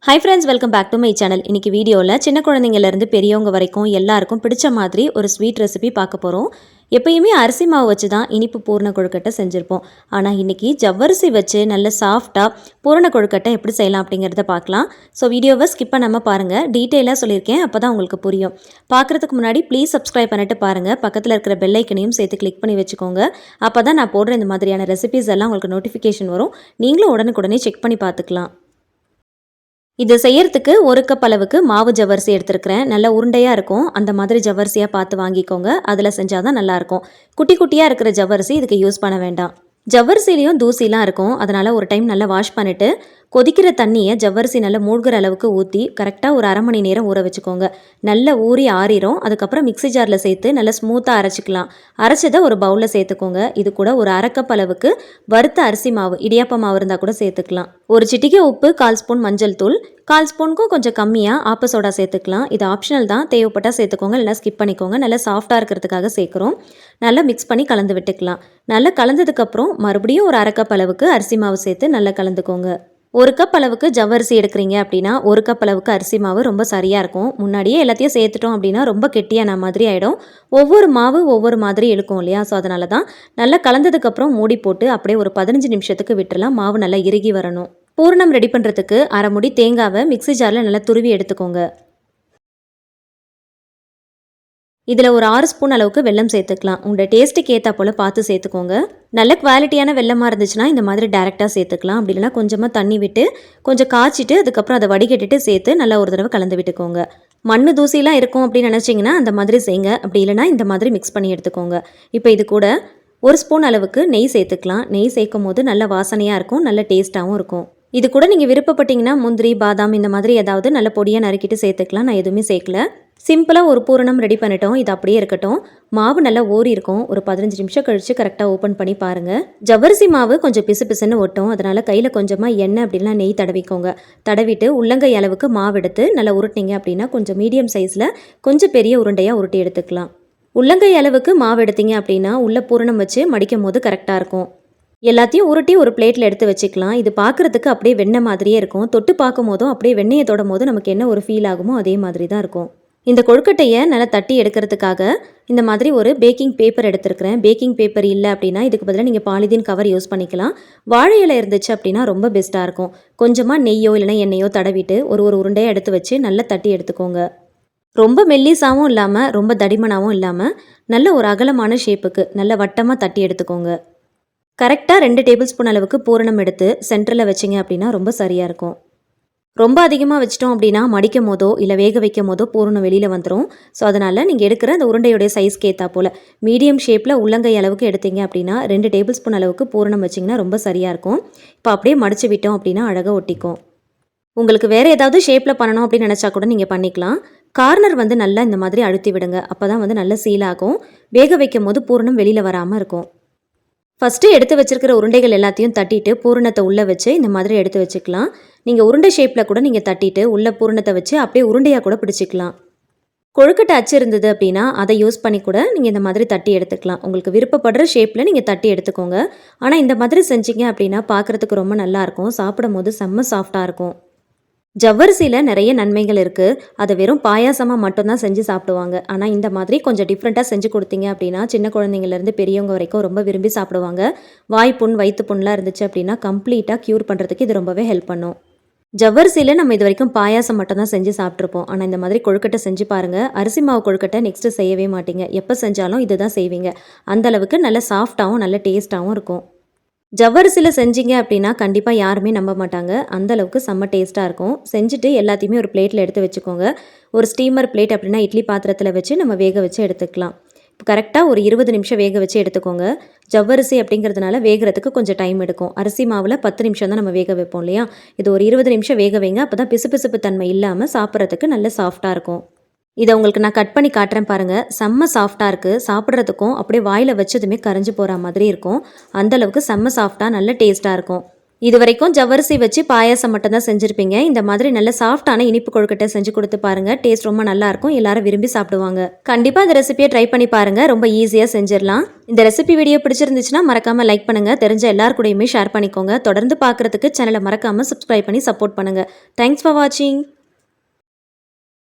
High friends, welcome back to my channel. இன்றைக்கி வீடியோவில் சின்ன குழந்தைங்கள்லேருந்து பெரியவங்க வரைக்கும் எல்லாருக்கும் பிடிச்ச மாதிரி ஒரு ஸ்வீட் ரெசிபி பார்க்க போகிறோம். எப்பயுமே அரிசி மாவு வச்சு தான் இனிப்பு பூரண கொழுக்கட்டை செஞ்சுருப்போம். ஆனால் இன்றைக்கி ஜவ்வரிசி வச்சு நல்ல சாஃப்டாக பூரண கொழுக்கட்டை எப்படி செய்யலாம் அப்படிங்கிறத பார்க்கலாம். ஸோ வீடியோவை ஸ்கிப் பண்ணாமல் பாருங்கள். டீட்டெயிலாக சொல்லியிருக்கேன், அப்போ தான் உங்களுக்கு புரியும். பார்க்குறதுக்கு முன்னாடி ப்ளீஸ் சப்ஸ்கிரைப் பண்ணிட்டு பாருங்கள். பக்கத்தில் இருக்கிற பெல் ஐக்கனையும் சேர்த்து கிளிக் பண்ணி வச்சுக்கோங்க. அப்போ தான் நான் போடுற இந்த மாதிரியான ரெசிபிஸ் எல்லாம் உங்களுக்கு நோட்டிஃபிகேஷன் வரும். நீங்களும் உடனுக்குடனே செக் பண்ணி பார்த்துக்கலாம். இது செய்யறதுக்கு 1 கப் அளவுக்கு மாவு ஜவ்வரிசி எடுத்துருக்கிறேன். நல்ல உருண்டையாக இருக்கும். அந்த மாதிரி ஜவ்வரிசியாக பார்த்து வாங்கிக்கோங்க. அதில் செஞ்சால் தான் நல்லாயிருக்கும். குட்டி குட்டியாக இருக்கிற ஜவ்வரிசி இதுக்கு யூஸ் பண்ண வேண்டாம். ஜவ்வரிசிலையும் தூசிலாம் இருக்கும். அதனால் ஒரு டைம் நல்லா வாஷ் பண்ணிவிட்டு கொதிக்கிற தண்ணியை ஜவ்வரிசி நல்லா மூழ்கிற அளவுக்கு ஊற்றி கரெக்டாக ஒரு 1/2 மணி நேரம் ஊற வச்சுக்கோங்க. நல்லா ஊறி ஆறிடும். அதுக்கப்புறம் மிக்ஸி ஜாரில் சேர்த்து நல்லா ஸ்மூத்தாக அரைச்சிக்கலாம். அரைச்சதை ஒரு பவுலில் சேர்த்துக்கோங்க. இது கூட ஒரு 1/2 கப் அளவுக்கு வறுத்த அரிசி மாவு, இடியாப்ப மாவு இருந்தால் கூட சேர்த்துக்கலாம். ஒரு சிட்டிகை உப்பு, 1/4 ஸ்பூன் மஞ்சள் தூள், 1/4 ஸ்பூனுக்கும் கொஞ்சம் கம்மியாக ஆப்ப சோடா சேர்த்துக்கலாம். இது ஆப்ஷனல் தான், தேவைப்பட்டால் சேர்த்துக்கோங்க, இல்லைனா ஸ்கிப் பண்ணிக்கோங்க. நல்லா சாஃப்டாக இருக்கிறதுக்காக சேர்க்குறோம். நல்லா மிக்ஸ் பண்ணி கலந்து விட்டுக்கலாம். நல்லா கலந்ததுக்கப்புறம் மறுபடியும் ஒரு 1/2 கப் அளவுக்கு அரிசி மாவு சேர்த்து நல்லா கலந்துக்கோங்க. 1 கப் அளவுக்கு ஜவ்வரிசி எடுக்கிறீங்க அப்படின்னா 1 கப் அளவுக்கு அரிசி மாவு ரொம்ப சரியாக இருக்கும். முன்னாடியே எல்லாத்தையும் சேர்த்துட்டோம் அப்படின்னா ரொம்ப கெட்டியான மாதிரி ஆகிடும். ஒவ்வொரு மாவு ஒவ்வொரு மாதிரி இழுக்கும் இல்லையா? ஸோ அதனால தான் நல்லா கலந்ததுக்கப்புறம் மூடி போட்டு அப்படியே ஒரு 15 நிமிஷத்துக்கு விட்டுறலாம். மாவு நல்லா இறுகி வரணும். பூரணம் ரெடி பண்ணுறதுக்கு 1/2 முடி தேங்காவை மிக்ஸி ஜாரில் நல்லா துருவி எடுத்துக்கோங்க. இதில் ஒரு 6 ஸ்பூன் அளவுக்கு வெல்லம் சேர்த்துக்கலாம். உங்களோட டேஸ்ட்டுக்கு ஏற்றா போல் பார்த்து சேர்த்துக்கோங்க. நல்ல குவாலிட்டியான வெல்லமாக இருந்துச்சுன்னா இந்த மாதிரி டேரெக்டாக சேர்த்துக்கலாம். அப்படி இல்லைனா கொஞ்சமாக தண்ணி விட்டு கொஞ்சம் காய்ச்சிட்டு அதுக்கப்புறம் அதை வடிகட்டிட்டு சேர்த்து நல்லா ஒரு தடவை கலந்து விட்டுக்கோங்க. மண் தூசிலாம் இருக்கும் அப்படின்னு நினச்சிங்கன்னா அந்த மாதிரி செய்யுங்க. அப்படி இல்லைனா இந்த மாதிரி மிக்ஸ் பண்ணி எடுத்துக்கோங்க. இப்போ இது கூட 1 ஸ்பூன் அளவுக்கு நெய் சேர்த்துக்கலாம். நெய் சேர்க்கும் போது நல்ல வாசனையாக இருக்கும், நல்ல டேஸ்ட்டாகவும் இருக்கும். இது கூட நீங்கள் விருப்பப்பட்டீங்கன்னா முந்திரி, பாதாம் இந்த மாதிரி ஏதாவது நல்ல பொடியாக நறுக்கிட்டு சேர்த்துக்கலாம். நான் எதுவுமே சேர்க்கல. சிம்பிளாக ஒரு பூரணம் ரெடி பண்ணிட்டோம். இது அப்படியே இருக்கட்டும். மாவு நல்லா ஊறி இருக்கும். ஒரு 15 நிமிஷம் கழித்து கரெக்டாக ஓப்பன் பண்ணி பாருங்கள். ஜவ்வரிசி மாவு கொஞ்சம் பிசு பிசுன்னு ஒட்டும். அதனால் கையில் கொஞ்சமாக எண்ணெய் அப்படின்னா நெய் தடவிக்கோங்க. தடவிட்டு உள்ளங்கை அளவுக்கு மாவு எடுத்து நல்லா உருட்டினீங்க அப்படின்னா கொஞ்சம் மீடியம் சைஸில் கொஞ்சம் பெரிய உருண்டையாக உருட்டி எடுத்துக்கலாம். உள்ளங்கை அளவுக்கு மாவு எடுத்தீங்க அப்படின்னா உள்ள பூரணம் வச்சு மடிக்கும் போது கரெக்டாக இருக்கும். எல்லாத்தையும் உருட்டி ஒரு பிளேட்டில் எடுத்து வச்சுக்கலாம். இது பார்க்குறதுக்கு அப்படியே வெண்ணெய் மாதிரியே இருக்கும். தொட்டு பார்க்கும் போதும் அப்படியே வெண்ணெயை தொடும் போது நமக்கு என்ன ஒரு ஃபீல் ஆகுமோ அதே மாதிரி தான் இருக்கும். இந்த கொழுக்கட்டையை நல்லா தட்டி எடுக்கிறதுக்காக இந்த மாதிரி ஒரு பேக்கிங் பேப்பர் எடுத்துருக்கிறேன். பேக்கிங் பேப்பர் இல்லை அப்படின்னா இதுக்கு பதிலாக நீங்கள் பாலிதீன் கவர் யூஸ் பண்ணிக்கலாம். வாழை இலை இருந்துச்சு அப்படின்னா ரொம்ப பெஸ்ட்டாக இருக்கும். கொஞ்சமாக நெய்யோ இல்லைனா எண்ணெயோ தடவிட்டு ஒரு உருண்டையாக எடுத்து வச்சு நல்லா தட்டி எடுத்துக்கோங்க. ரொம்ப மெல்லிசாவும் இல்லாமல் ரொம்ப தடிமனாகவும் இல்லாமல் நல்ல ஒரு அகலமான ஷேப்புக்கு நல்ல வட்டமாக தட்டி எடுத்துக்கோங்க. கரெக்டாக 2 டேபிள் ஸ்பூன் அளவுக்கு பூரணம் எடுத்து சென்டரில் வச்சிங்க அப்படின்னா ரொம்ப சரியாக இருக்கும். ரொம்ப அதிகமாக வச்சிட்டோம் அப்படின்னா மடிக்கும் போதோ இல்லை வேக வைக்கும் போதோ பூரணம் வெளியில் வந்துடும். ஸோ அதனால் நீங்கள் எடுக்கிற அந்த உருண்டையுடைய சைஸ்க்கு ஏற்றா போல் மீடியம் ஷேப்பில் உள்ளங்கை அளவுக்கு எடுத்தீங்க அப்படின்னா 2 டேபிள் ஸ்பூன் அளவுக்கு பூரணம் வச்சிங்கன்னா ரொம்ப சரியாக இருக்கும். இப்போ அப்படியே மடித்து விட்டோம் அப்படின்னா அழகாக ஒட்டிக்கும். உங்களுக்கு வேறு ஏதாவது ஷேப்பில் பண்ணணும் அப்படின்னு நினச்சா கூட நீங்கள் பண்ணிக்கலாம். கார்னர் நல்லா இந்த மாதிரி அழுத்தி விடுங்க. அப்போ தான் நல்ல சீலாகும். வேக வைக்கும் போது பூரணம் வெளியில் வராமல் இருக்கும். ஃபஸ்ட்டு எடுத்து வச்சிருக்கிற உருண்டைகள் எல்லாத்தையும் தட்டிட்டு பூரணத்தை உள்ளே வச்சு இந்த மாதிரி எடுத்து வச்சுக்கலாம். நீங்கள் உருண்டை ஷேப்பில் கூட நீங்கள் தட்டிட்டு உள்ளே பூரணத்தை வச்சு அப்படியே உருண்டையாக கூட பிடிச்சிக்கலாம். கொழுக்கட்டை அச்சு இருந்தது அப்படின்னா அதை யூஸ் பண்ணி கூட நீங்கள் இந்த மாதிரி தட்டி எடுத்துக்கலாம். உங்களுக்கு விருப்பப்படுற ஷேப்பில் நீங்கள் தட்டி எடுத்துக்கோங்க. ஆனால் இந்த மாதிரி செஞ்சீங்க அப்படின்னா பார்க்குறதுக்கு ரொம்ப நல்லாயிருக்கும். சாப்பிடும் போது செம்ம சாஃப்டாக இருக்கும். ஜவ்வரிசியில் நிறைய நன்மைகள் இருக்குது. அதை வெறும் பாயாசமாக மட்டும்தான் செஞ்சு சாப்பிடுவாங்க. ஆனால் இந்த மாதிரி கொஞ்சம் டிஃப்ரெண்ட்டாக செஞ்சு கொடுத்தீங்க அப்படின்னா சின்ன குழந்தைங்கள்லேருந்து பெரியவங்க வரைக்கும் ரொம்ப விரும்பி சாப்பிடுவாங்க. வாய்ப்புண், வயிற்று புண்ணெலாம் இருந்துச்சு அப்படின்னா கம்ப்ளீட்டாக க்யூர் பண்ணுறதுக்கு இது ரொம்பவே ஹெல்ப் பண்ணும். ஜவ்வரிசியில் நம்ம இது வரைக்கும் பாயாசம் மட்டும்தான் செஞ்சு சாப்பிட்ருப்போம். ஆனால் இந்த மாதிரி கொழுக்கட்டை செஞ்சு பாருங்கள். அரிசி மாவு கொழுக்கட்டை நெக்ஸ்ட்டு செய்யவே மாட்டீங்க. எப்போ செஞ்சாலும் இது தான் செய்வீங்க. அந்தளவுக்கு நல்ல சாஃப்டாகவும் நல்ல டேஸ்ட்டாகவும் இருக்கும். ஜவ்வரிசியில் செஞ்சீங்க அப்படின்னா கண்டிப்பாக யாருமே நம்ப மாட்டாங்க. அந்தளவுக்கு செம்ம டேஸ்ட்டாக இருக்கும். செஞ்சுட்டு எல்லாத்தையுமே ஒரு பிளேட்டில் எடுத்து வச்சுக்கோங்க. ஒரு ஸ்டீமர் பிளேட் அப்படின்னா இட்லி பாத்திரத்தில் வச்சு நம்ம வேக வச்சு எடுத்துக்கலாம். இப்போ கரெக்டாக ஒரு 20 நிமிஷம் வேக வச்சு எடுத்துக்கோங்க. ஜவ்வரிசி அப்படிங்கிறதுனால வேகிறதுக்கு கொஞ்சம் டைம் எடுக்கும். அரிசி மாவில் 10 நிமிஷம் தான் நம்ம வேக வைப்போம் இல்லையா? இது ஒரு 20 நிமிஷம் வேக வைங்க. அப்போ தான் பிசுபிசுப்பு தன்மை இல்லாமல் சாப்பிட்றதுக்கு நல்ல சாஃப்டாக இருக்கும். இதை உங்களுக்கு நான் கட் பண்ணி காட்டுறேன் பாருங்கள். செம்ம சாஃப்டாக இருக்குது. சாப்பிட்றதுக்கும் அப்படியே வாயில் வச்சதுமே கரைஞ்சி போகிற மாதிரி இருக்கும். அந்தளவுக்கு செம்ம சாஃப்டாக நல்ல டேஸ்ட்டாக இருக்கும். இது வரைக்கும் ஜவ்வரிசி வச்சு பாயாசம் மட்டும் தான் செஞ்சிருப்பீங்க. இந்த மாதிரி நல்ல சாஃப்டான இனிப்பு கொழுக்கட்டை செஞ்சு கொடுத்து பாருங்க. டேஸ்ட் ரொம்ப நல்லா இருக்கும். எல்லாரும் விரும்பி சாப்பிடுவாங்க. கண்டிப்பா இந்த ரெசிபியை ட்ரை பண்ணி பாருங்க. ரொம்ப ஈஸியா செஞ்சிடலாம். இந்த ரெசிபி வீடியோ பிடிச்சிருந்துச்சுன்னா மறக்காம லைக் பண்ணுங்க. தெரிஞ்ச எல்லார் கூடயுமே ஷேர் பண்ணிக்கோங்க. தொடர்ந்து பார்க்கறதுக்கு சேனலை மறக்காம சப்ஸ்கிரைப் பண்ணி சப்போர்ட் பண்ணுங்க. தேங்க்ஸ் ஃபார் வாட்சிங்.